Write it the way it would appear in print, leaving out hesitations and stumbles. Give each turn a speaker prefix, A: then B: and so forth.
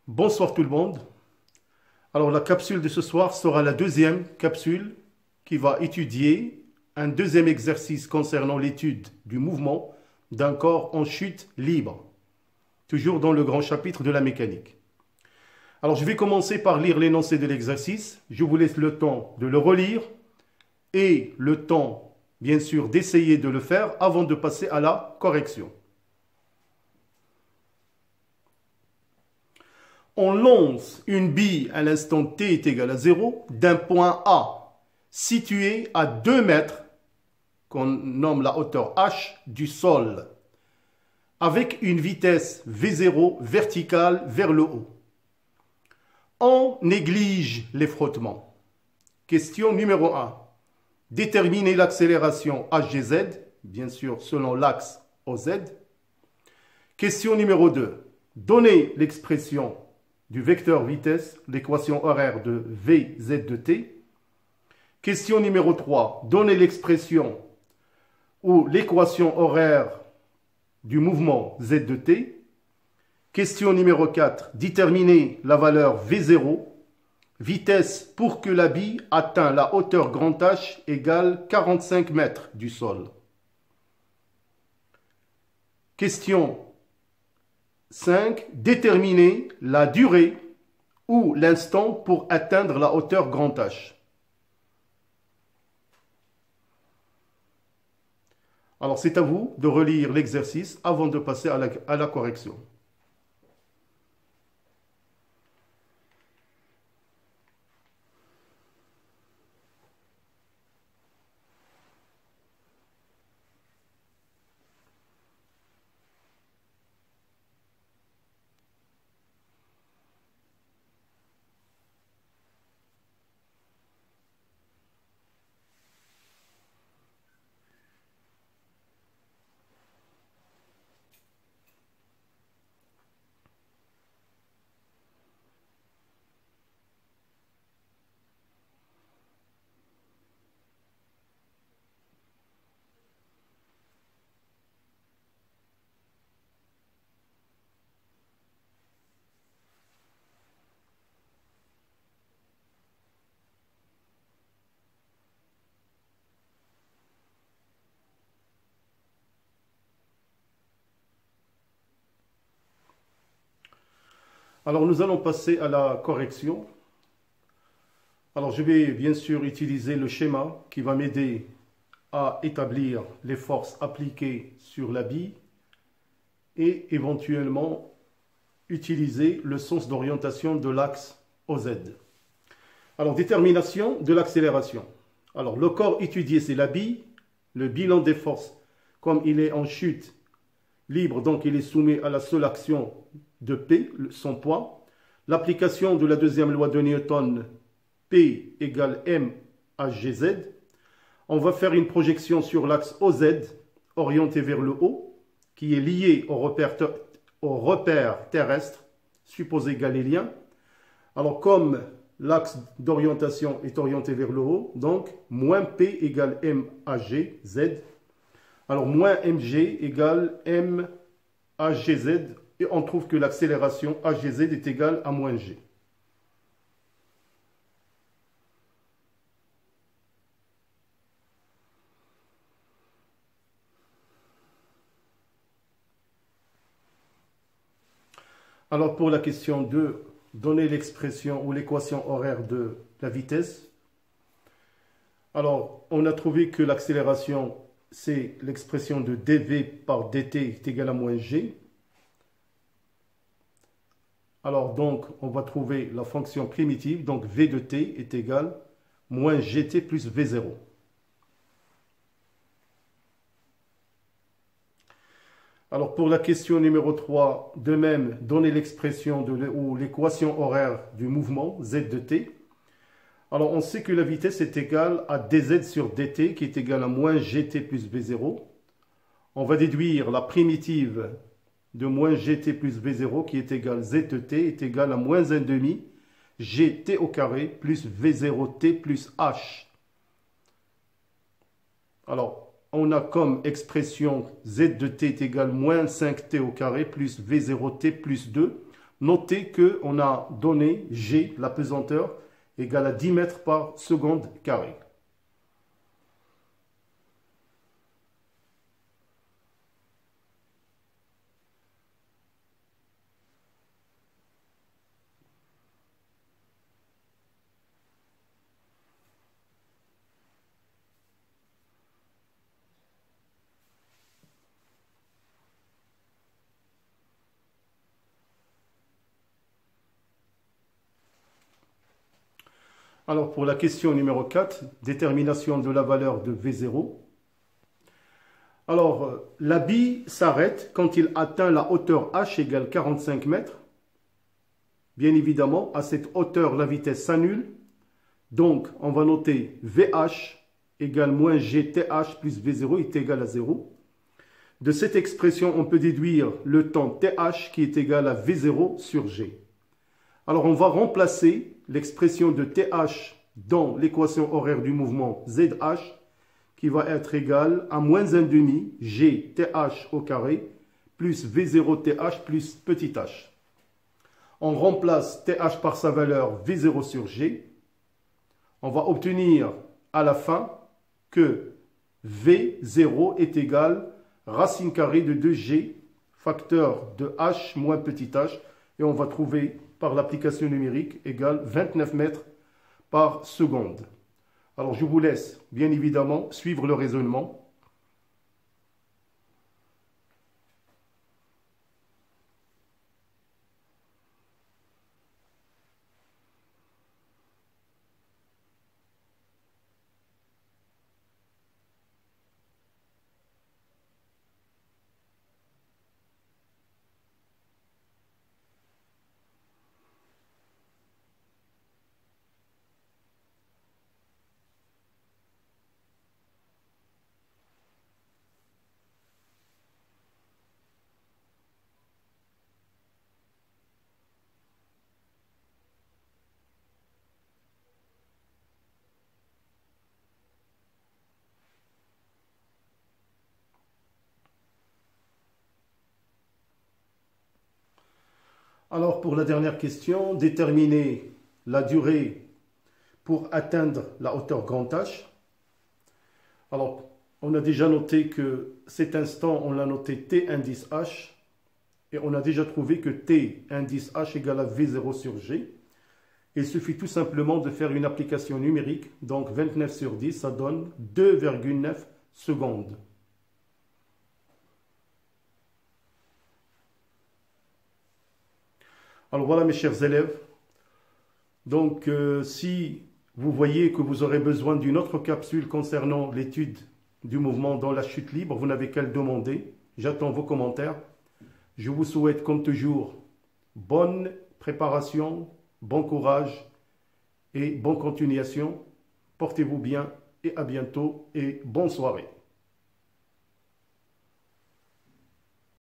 A: Bonsoir tout le monde. Alors la capsule de ce soir sera la deuxième capsule qui va étudier un deuxième exercice concernant l'étude du mouvement d'un corps en chute libre, toujours dans le grand chapitre de la mécanique. Alors je vais commencer par lire l'énoncé de l'exercice. Je vous laisse le temps de le relire et le temps, bien sûr, d'essayer de le faire avant de passer à la correction. On lance une bille à l'instant t est égal à 0 d'un point A situé à 2 mètres, qu'on nomme la hauteur h, du sol, avec une vitesse V0 verticale vers le haut. On néglige les frottements. Question numéro 1. Déterminer l'accélération hgz, bien sûr selon l'axe OZ. Question numéro 2. Donner l'expression du vecteur vitesse, l'équation horaire de Vz de t. Question numéro 3. Donner l'expression ou l'équation horaire du mouvement z de t. Question numéro 4. Déterminer la valeur V0, vitesse pour que la bille atteint la hauteur grand H égale 45 mètres du sol. Question 5. Déterminer la durée ou l'instant pour atteindre la hauteur grand H. Alors c'est à vous de relire l'exercice avant de passer à la correction. Alors nous allons passer à la correction. Alors je vais bien sûr utiliser le schéma qui va m'aider à établir les forces appliquées sur la bille et éventuellement utiliser le sens d'orientation de l'axe OZ. Alors détermination de l'accélération. Alors le corps étudié c'est la bille, le bilan des forces comme il est en chute libre, donc il est soumis à la seule action de P, son poids. L'application de la deuxième loi de Newton, P égale M hgz. On va faire une projection sur l'axe OZ, orienté vers le haut, qui est lié au repère terrestre, supposé galiléen. Alors comme l'axe d'orientation est orienté vers le haut, donc moins P égale M hgz. Alors, moins mg égale m hgz, et on trouve que l'accélération hgz est égale à moins g. Alors, pour la question 2, donner l'expression ou l'équation horaire de la vitesse. Alors, on a trouvé que l'accélération c'est l'expression de dv par dt est égal à moins g. Alors donc, on va trouver la fonction primitive, donc v de t est égal à moins gt plus v0. Alors pour la question numéro 3, de même, donner l'expression ou l'équation horaire du mouvement z de t. Alors, on sait que la vitesse est égale à dz sur dt, qui est égal à moins gt plus v0. On va déduire la primitive de moins gt plus v0, qui est égale z de t, est égal à moins 1,5 gt au carré plus v0t plus h. Alors, on a comme expression z de t est égal à moins 5t au carré plus v0t plus 2. notez qu'on a donné G, la pesanteur, égale à 10 mètres par seconde carré. Alors pour la question numéro 4, détermination de la valeur de V0. Alors la bille s'arrête quand il atteint la hauteur h égale 45 mètres. Bien évidemment, à cette hauteur, la vitesse s'annule. Donc on va noter VH égale moins GTH plus V0 est égal à 0. De cette expression, on peut déduire le temps TH qui est égal à V0 sur G. Alors on va remplacer l'expression de TH dans l'équation horaire du mouvement ZH qui va être égale à moins 1,5 GTH au carré plus V0TH plus petit h. On remplace TH par sa valeur V0 sur G. On va obtenir à la fin que V0 est égal racine carrée de 2G facteur de H moins petit h et on va trouver par l'application numérique égale 29 mètres par seconde. Alors je vous laisse bien évidemment suivre le raisonnement. Alors pour la dernière question, déterminer la durée pour atteindre la hauteur grand H. Alors on a déjà noté que cet instant, on l'a noté T indice H. Et on a déjà trouvé que T indice H égale à V0 sur G. Il suffit tout simplement de faire une application numérique. Donc 29 sur 10, ça donne 2,9 secondes. Alors voilà mes chers élèves. Donc si vous voyez que vous aurez besoin d'une autre capsule concernant l'étude du mouvement dans la chute libre, vous n'avez qu'à le demander. J'attends vos commentaires. Je vous souhaite comme toujours bonne préparation, bon courage et bonne continuation. Portez-vous bien et à bientôt et bonne soirée.